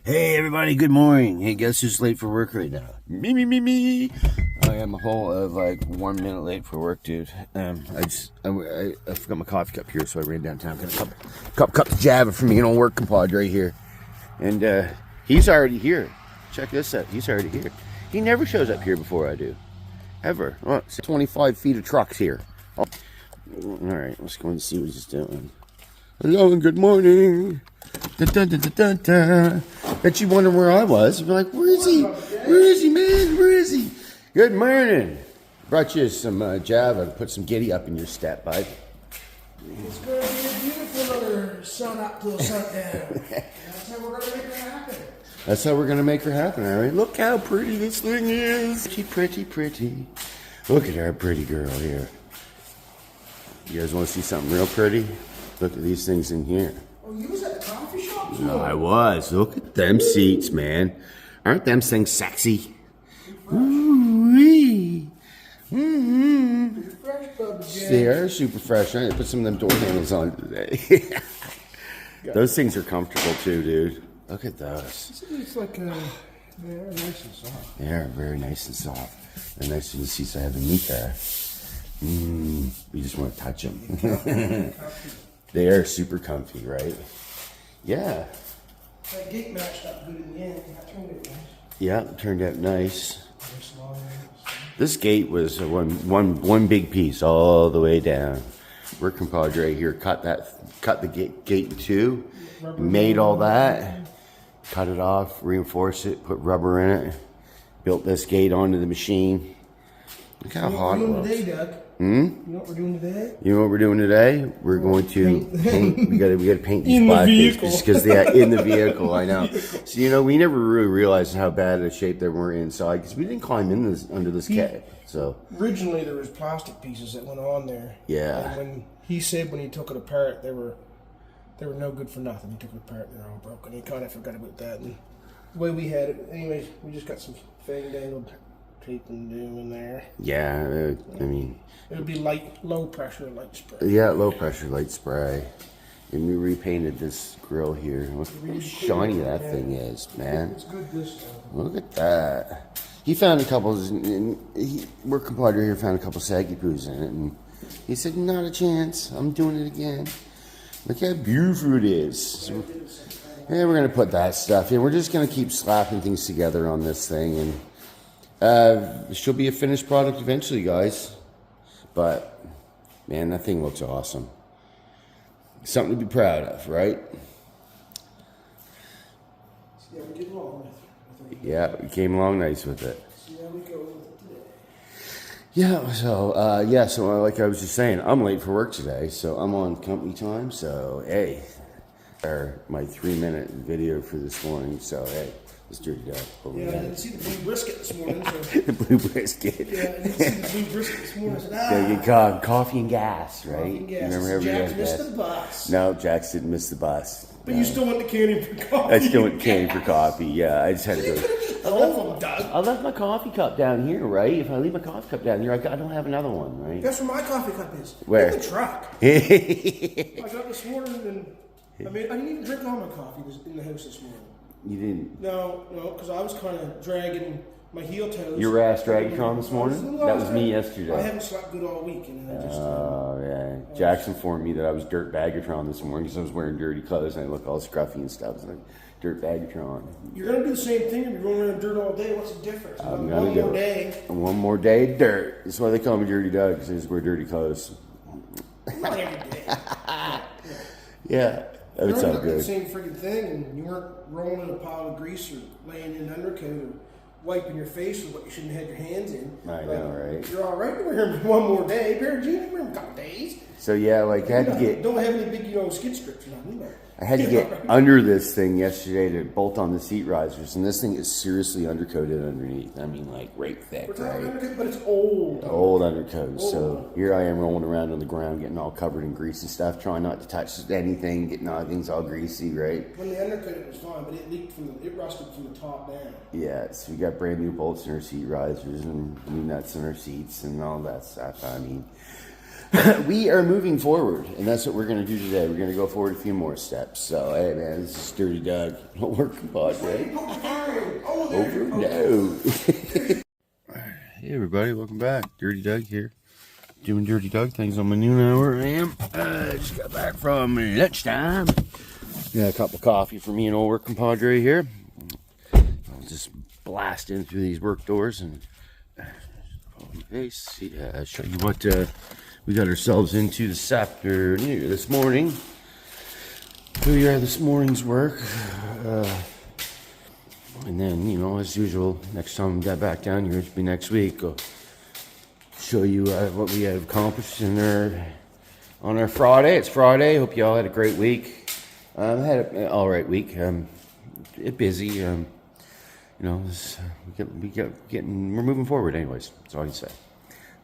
Hey everybody, good morning. Hey, guess who's late for work right now? Me. I am a whole of like 1 minute late for work, dude. I forgot my coffee cup here, so I ran downtown. Got a cup of Java for me, an old work compadre here. And he's already here. Check this out, he's already here. He never shows up here before I do. Ever. Oh, it's 25 feet of trucks here. Oh. Alright, let's go and see what he's doing. Hello and good morning. Dun, dun, dun, dun, dun, dun. Bet you wonder where I was. You'd be like, where is he? Where is he, man? Where is he? Good morning. Brought you some Java to put some giddy up in your step, bud. It's going to be a beautiful another sun up till sundown. That's how we're going to make her happen. That's how we're going to make her happen, all right? Look how pretty this thing is. Pretty. Look at our pretty girl here. You guys want to see something real pretty? Look at these things in here. Oh, you was at the coffee shop? No, I was. Look at them seats, man. Aren't them things sexy? Ooh-wee. Mm-hmm. They are super fresh. I put some of them door handles on today. Those things are comfortable too, dude. Look at those. It's like they're nice and soft. They are very nice and soft. They're nice in the seats. I have the meat there. We just want to touch them. They are super comfy, right? Yeah. That gate matched up good in the end. That turned out nice. Yeah, it turned out nice. This gate was one big piece all the way down. Work compadre here cut the gate in two, made all that, cut it off, reinforced it, put rubber in it, built this gate onto the machine. Look how hot it was. Today, Doug? You know what we're doing today? You know what we're doing today? We're going to paint. We got to paint these in black the things vehicle. because they are in the vehicle. I know. So we never really realized how bad a shape they were inside because we didn't climb in under this cat. So originally there was plastic pieces that went on there. Yeah. And when he said when he took it apart, they were no good for nothing. He took it apart, they're all broken. He kind of forgot about that. And the way we had it, anyways, we just got some fang dangled tape and do in there. Yeah, I mean. It would be low pressure, light spray. Yeah, low pressure, light spray. And we repainted this grill here. Look how shiny that thing is, man. It's good this time. Look at that. He found a couple, work compadre here found a couple saggy poos in it, and he said, not a chance, I'm doing it again. Look how beautiful it is. So, yeah, we're going to put that stuff in. We're just going to keep slapping things together on this thing, and she'll be a finished product eventually, guys. But, man, that thing looks awesome. Something to be proud of, right? Yeah, we did along with it. Yeah, we came along nice with it. See how we go with it today. Yeah, so like I was just saying, I'm late for work today, so I'm on company time, so, hey, my 3-minute video for this morning, so, hey. It's dirty dog. Yeah, I didn't see the blue brisket this morning. So. The blue brisket. Yeah, I didn't see the blue brisket this morning. I said, Gotta get coffee and gas, right? Coffee and gas. Remember Jack missed the bus. No, Jax didn't miss the bus. But you still went to candy for coffee. I still went candy for coffee, yeah. I just had to go. All of them, Doug. I left my coffee cup down here, right? If I leave my coffee cup down here, I don't have another one, right? Guess where my coffee cup is? Where? In the truck. I got this morning and I didn't even drink all my coffee in the house this morning. You didn't? No, because I was kind of dragging my heel toes. Your ass Dragatron this morning? That was me yesterday. I haven't slept good all week. And I just, oh, yeah. Jackson informed me that I was dirt bagatron this morning because I was wearing dirty clothes and I look all scruffy and stuff. It's like, dirt bagatron. You're going to do the same thing if you're going around dirt all day. What's the difference? I'm going to do it. One more day, dirt. That's why they call me Dirty Doug, because I wear dirty clothes. Not every day. Yeah. It's all good. The same freaking thing, and you weren't rolling in a pile of grease or laying in an undercoat or wiping your face with what you shouldn't have your hands in. I know, right? You're all right to wear them one more day. Pair of jeans, wear them a couple days. So yeah, like I had to get. Don't have any big, skid strips or nothing. I had to get under this thing yesterday to bolt on the seat risers, and this thing is seriously undercoated underneath. I mean, like right thick, right? But it's old. Old undercoat. So here I am rolling around on the ground, getting all covered in grease and stuff, trying not to touch anything, getting all things all greasy, right? When the undercoat was fine, but it leaked it rusted from the top down. Yeah, so we got brand new bolts in our seat risers and new nuts in our seats and all that stuff. I mean, We are moving forward, and that's what we're going to do today. We're going to go forward a few more steps. So, hey, man, this is Dirty Doug. Work compadre. Over no. Hey, everybody, welcome back. Dirty Doug here. Doing Dirty Doug things on my noon hour. I am. Just got back from lunchtime. Got a cup of coffee for me and old work compadre here. I'll just blast in through these work doors and face. Show you what we got ourselves into this afternoon, this morning. Here we are, this morning's work. And then, you know, as usual, next time we get back down here, it'll be next week. I'll show you what we have accomplished on our Friday. It's Friday. Hope you all had a great week. I had an all right week. Busy. You know, we're moving forward, anyways. That's all I can say.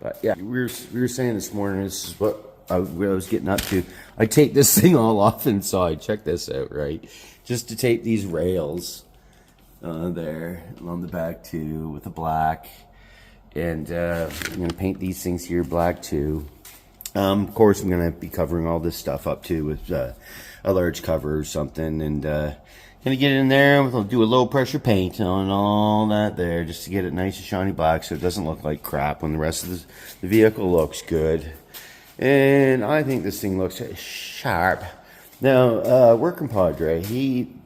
But yeah, we were saying this morning. This is what I was getting up to. I take this thing all off inside. Check this out, right? Just to tape these rails there along the back too with the black, and I'm gonna paint these things here black too. Of course, I'm gonna be covering all this stuff up too with a large cover or something, and gonna get in there. We'll do a low pressure paint on all that there, just to get it nice and shiny black, so it doesn't look like crap when the rest of the vehicle looks good. And I think this thing looks sharp. Now, work compadre,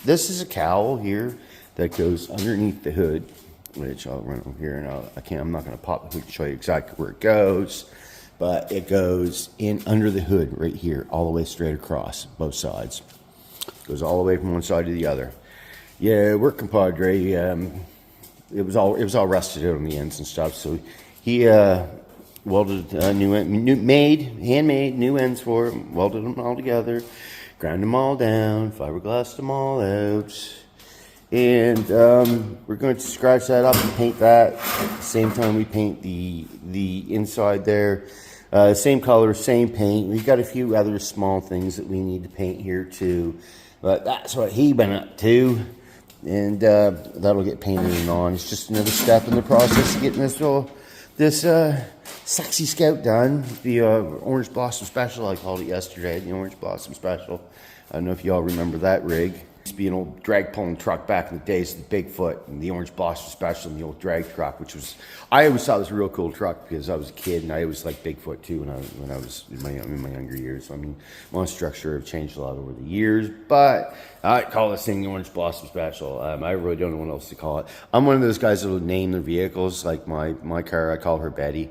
this is a cowl here that goes underneath the hood, which I'll run over here, and I'm not gonna pop the hood to show you exactly where it goes, but it goes in under the hood right here, all the way straight across both sides. Goes all the way from one side to the other. Yeah, work compadre. It was all rusted out on the ends and stuff. So he welded handmade new ends for it. Welded them all together, ground them all down, fiberglassed them all out, and we're going to scratch that up and paint that at the same time we paint the inside there. Same color, same paint. We've got a few other small things that we need to paint here too. But that's what he been up to, and that'll get painted and on. It's just another step in the process of getting this sexy Scout done. The Orange Blossom Special, I called it yesterday, the Orange Blossom Special. I don't know if y'all remember that rig. It used to be an old drag pulling truck back in the days of the Bigfoot and the Orange Blossom Special and the old drag truck, which was, I always thought it was a real cool truck because I was a kid and I always liked Bigfoot too when I was in my younger years. So, I mean, my structure have changed a lot over the years, but I call this thing the Orange Blossom Special. I really don't know what else to call it. I'm one of those guys that will name their vehicles. Like my car, I call her Betty,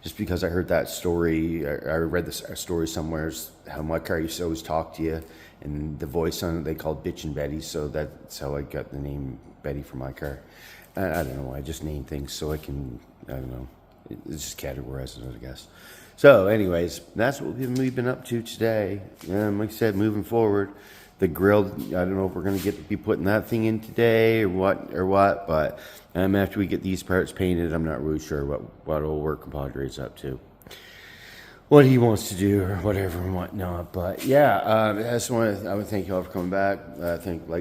just because I heard that story. I read this story somewhere, how my car used to always talk to you. And the voice on it, they called Bitch and Betty, so that's how I got the name Betty for my car. I don't know, I just name things so I can, I don't know, it's just categorized, I guess. So anyways, that's what we've been up to today. Like I said, moving forward, the grill, I don't know if we're going to be putting that thing in today or what, but after we get these parts painted, I'm not really sure what old work compadre's up to. What he wants to do or whatever and whatnot. But yeah, I just want to thank you all for coming back.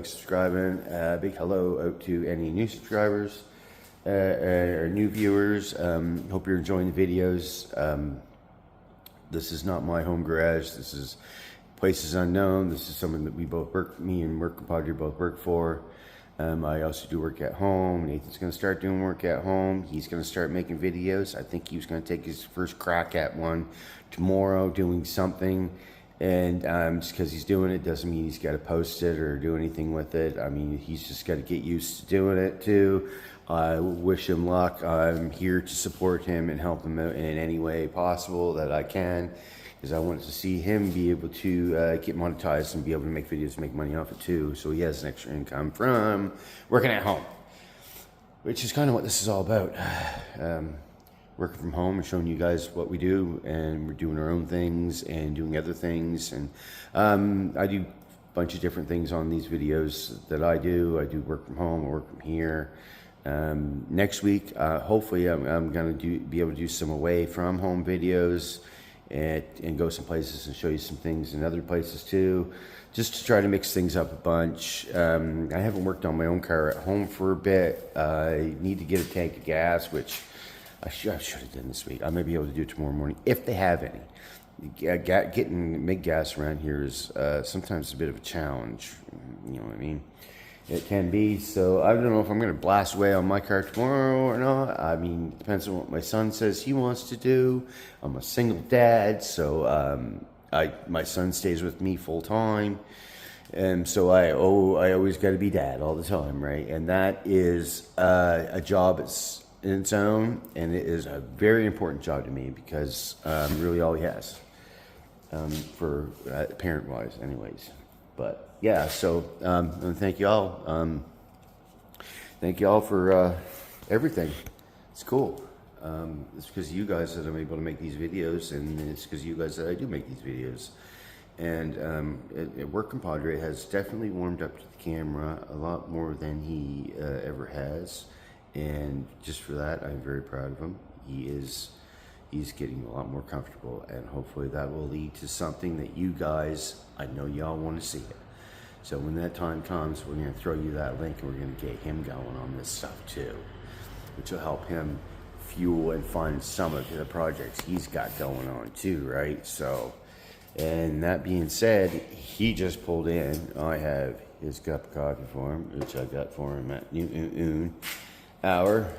Subscribing. Big hello out to any new subscribers or new viewers. Hope you're enjoying the videos. This is not my home garage. This is Places Unknown. This is something that me and Work Compadre both work for. I also do work at home. Nathan's going to start doing work at home. He's going to start making videos. I think he was going to take his first crack at one tomorrow, doing something. And just because he's doing it doesn't mean he's got to post it or do anything with it. I mean, he's just got to get used to doing it too. I wish him luck. I'm here to support him and help him out in any way possible that I can, because I want to see him be able to get monetized and be able to make videos, make money off it too, so he has an extra income from working at home, which is kind of what this is all about. Working from home and showing you guys what we do, and we're doing our own things and doing other things, and I do a bunch of different things on these videos that I do. I do work from home, I work from here. Next week, hopefully I'm going to be able to do some away from home videos and go some places and show you some things in other places too, just to try to mix things up a bunch. I haven't worked on my own car at home for a bit. I need to get a tank of gas, which I should have done this week. I may be able to do it tomorrow morning if they have any. getting MIG gas around here is sometimes a bit of a challenge. You know what I mean? It can be. So I don't know if I'm going to blast away on my car tomorrow or not. I mean, it depends on what my son says he wants to do. I'm a single dad, so my son stays with me full time, and so I always got to be dad all the time, right? And that is a job in its own, and it is a very important job to me because really all he has for parent wise, anyways. But yeah, so and thank y'all. Thank y'all for everything. It's cool. It's because of you guys that I'm able to make these videos, and it's because of you guys that I do make these videos. And Work Compadre has definitely warmed up to the camera a lot more than he ever has, and just for that, I'm very proud of him. He's getting a lot more comfortable, and hopefully that will lead to something that you guys, I know y'all want to see it. So when that time comes, we're going to throw you that link, and we're going to get him going on this stuff too, which will help him fuel and fund some of the projects he's got going on too, right? So, and that being said, he just pulled in. I have his cup of coffee for him, which I got for him at noon hour.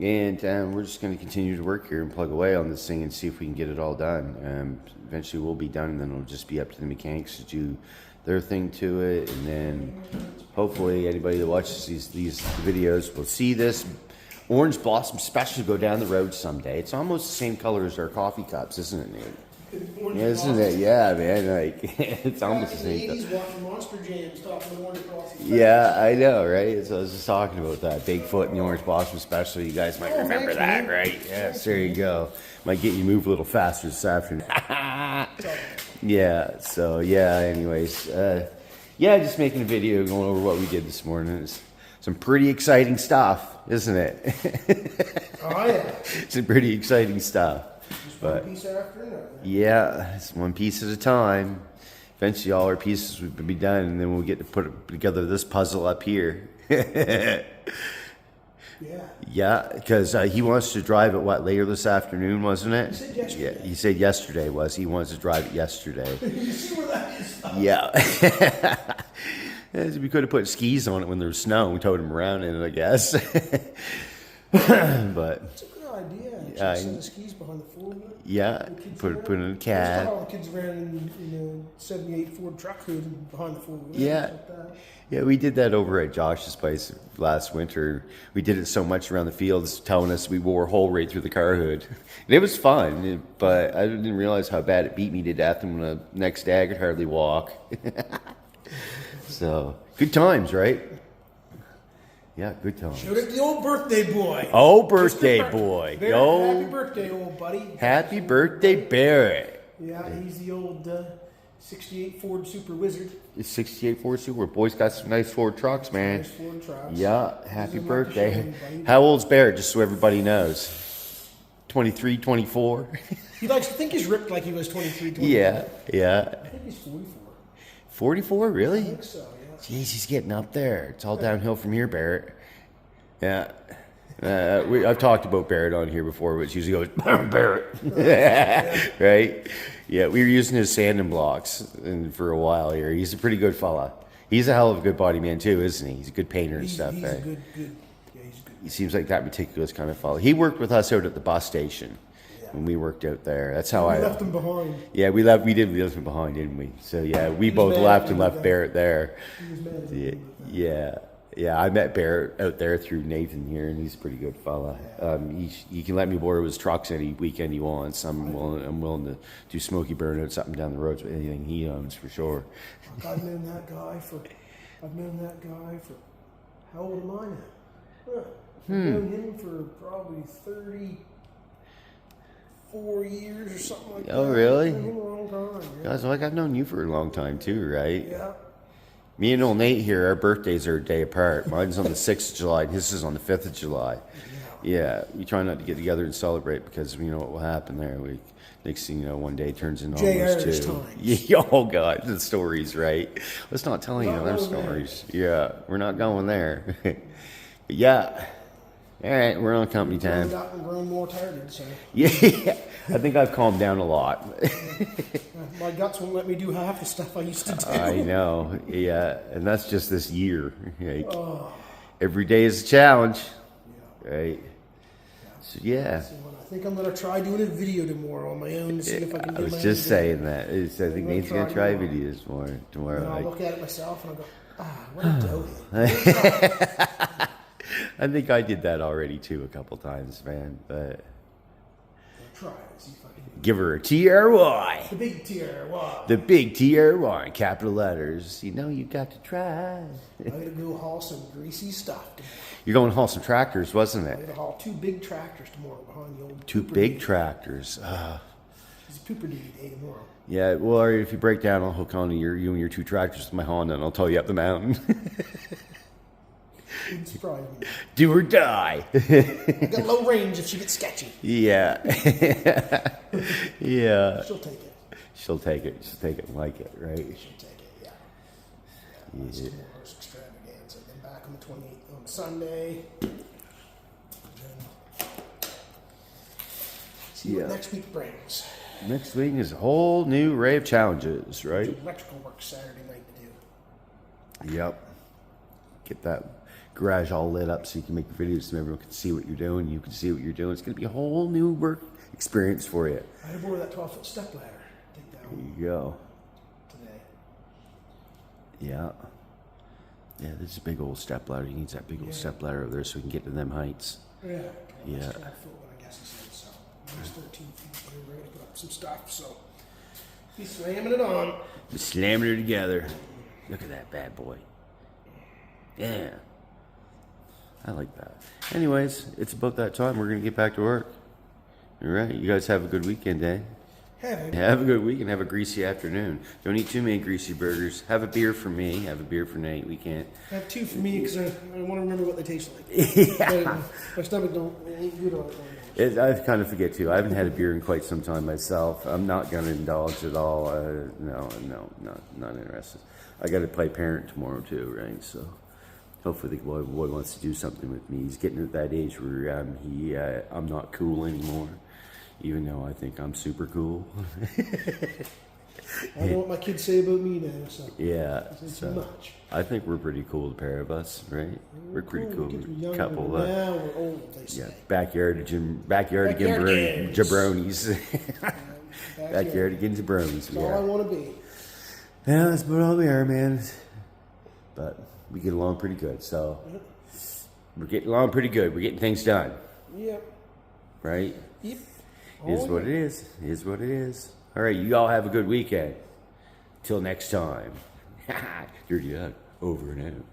And we're just going to continue to work here and plug away on this thing and see if we can get it all done. Eventually we'll be done, and then it'll just be up to the mechanics to do their thing to it. And then hopefully anybody that watches these videos will see this Orange Blossom Special go down the road someday. It's almost the same color as our coffee cups, isn't it, Nate? Yeah, isn't it? Yeah, man. Like it's almost the same. He's watching Monster Jams, talking to Orange Blossom. Yeah, I know, right? So I was just talking about that Bigfoot and the Orange Blossom Special. You guys might remember that, right? Yes, there you go. Might get you move a little faster this afternoon. Yeah. So yeah. Anyways, yeah, just making a video going over what we did this morning. It's some pretty exciting stuff, isn't it? Oh yeah. Some pretty exciting stuff. But, one piece after another. Yeah, it's one piece at a time. Eventually all our pieces will be done, and then we'll get to put together this puzzle up here. Yeah. Yeah, because he wants to drive it, later this afternoon, wasn't it? He said yesterday. Yeah, he said yesterday he wants to drive it yesterday. You see where that is? Yeah. We could have put skis on it when there was snow. We towed him around in it, I guess. But it's a good idea. Yeah, send the skis behind the four-wheeler. Yeah, put it in a cab. All the kids around in a '78 Ford truck hood behind the four-wheeler. Yeah. Yeah, we did that over at Josh's place last winter. We did it so much around the fields, telling us we wore a hole right through the car hood. And it was fun, but I didn't realize how bad it beat me to death, and the next day I could hardly walk. So, good times, right? Yeah, good times. Showed it the old birthday boy. Oh, birthday boy. Barrett, happy birthday, old buddy. Happy birthday, Barrett. Yeah, he's the old 68 Ford Super Wizard. It's 68 Ford Super. Boy's got some nice Ford trucks, man. Nice Ford trucks. Yeah, happy birthday. How old's Barrett, just so everybody knows? 23, 24? He likes to think he's ripped like he was 23, 24. Yeah. I think he's 44. 44, really? I think so, yeah. Jeez, he's getting up there. It's all downhill from here, Barrett. Yeah. I've talked about Barrett on here before, which usually goes, Barrett. Right? Yeah, we were using his sanding blocks for a while here. He's a pretty good fella. He's a hell of a good body man, too, isn't he? He's a good painter and stuff. He's eh? a good, yeah, he's good. He seems like that meticulous kind of fella. He worked with us out at the bus station when we worked out there. That's how we left him behind. Yeah, we left him behind, didn't we? So yeah, we both left and left Barrett there. He was mad at Yeah. Yeah, I met Barrett out there through Nathan here, and he's a pretty good fella. He can let me borrow his trucks any weekend he wants. I'm willing to do smoky burnouts up and down the roads with anything he owns for sure. I've known that guy for how old am I now? I've known him for probably 34 years or something like that. Oh, really? I've known him a long time. Yeah. Guys, like I've known you for a long time too, right? Yeah. Me and old Nate here, our birthdays are a day apart. Mine's on the 6th of July, and his is on the 5th of July. Yeah, we try not to get together and celebrate because we know what will happen there. Next thing you know, one day turns into almost two. Yeah, oh, God, the stories, right? Let's not tell any of them stories. Yeah, we're not going there. But yeah. All right, we're on company time. Grown more tired, so. Yeah, I think I've calmed down a lot. My guts won't let me do half the stuff I used to do. I know, yeah, and that's just this year. Like, every day is a challenge, right? So yeah. So I think I'm gonna try doing a video tomorrow on my own to see if I can do I was my just own saying that. I think Nate's gonna try tomorrow. videos tomorrow. And I'll Like, look at it myself and I'll go, what a dough. I think I did that already too a couple times, man. But I'll try it, see if I can. give her a TRY. The big tier, wow. The big TRY, capital letters. You know you got to try. I'm gonna go haul some greasy stuff tomorrow. You're going to haul some tractors, wasn't I'm it? gonna haul 2 big tractors tomorrow behind the old Two pooper big duty. tractors. It's a pooper duty day tomorrow. Yeah, well, or if you break down, I'll hook on to you and your 2 tractors with my Honda, and I'll tow you up the mountain. Wouldn't surprise me. Do or die. I got low range if she gets sketchy. Yeah. Yeah. She'll take it. She'll take it. She'll take it and like it, right? She'll take it, yeah. That's tomorrow's extravaganza. Then back on the 28th on Sunday. Then see what next week brings. Next week is a whole new array of challenges, right? Do electrical work Saturday night to do. Yep. Get that garage all lit up so you can make videos so everyone can see what you're doing. You can see what you're doing. It's going to be a whole new work experience for you. I had to borrow that 12-foot step ladder. Take that There home you go. today. Yeah. Yeah, this is a big old step ladder. He needs that big old step ladder over there so we can get to them heights. Yeah. Yeah. 12 foot, I guess he said so. Mine's 13 feet. We're ready to put up some stuff, so he's slamming it on. Just slamming her together. Look at that bad boy. Yeah. I like that. Anyways, it's about that time. We're going to get back to work. All right. You guys have a good weekend, eh? Have a good week and have a greasy afternoon. Don't eat too many greasy burgers. Have a beer for me. Have a beer for Nate. We can't. I have 2 for me because I want to remember what they taste like. Yeah. My stomach ain't good on it. I kind of forget too. I haven't had a beer in quite some time myself. I'm not going to indulge at all. No, not interested. I got to play parent tomorrow too, right? So hopefully the boy wants to do something with me. He's getting to that age where I'm not cool anymore, even though I think I'm super cool. I know what my kids say about me now, so Yeah, it's so too much. I think we're pretty cool, the pair of us, right? We're pretty cool. Kids were younger, Couple but of now we're old, they say. yeah, backyard Backyard kids. jabronis. Backyard. Backyardigans jabronis. That's all I want to be. Yeah, that's about all we are, man. But we get along pretty good, so we're getting along pretty good. We're getting things done, Yep. right? Yep. Is what it is. Is what it is. All right, you all have a good weekend. Till next time. Dirty Doug, over and out.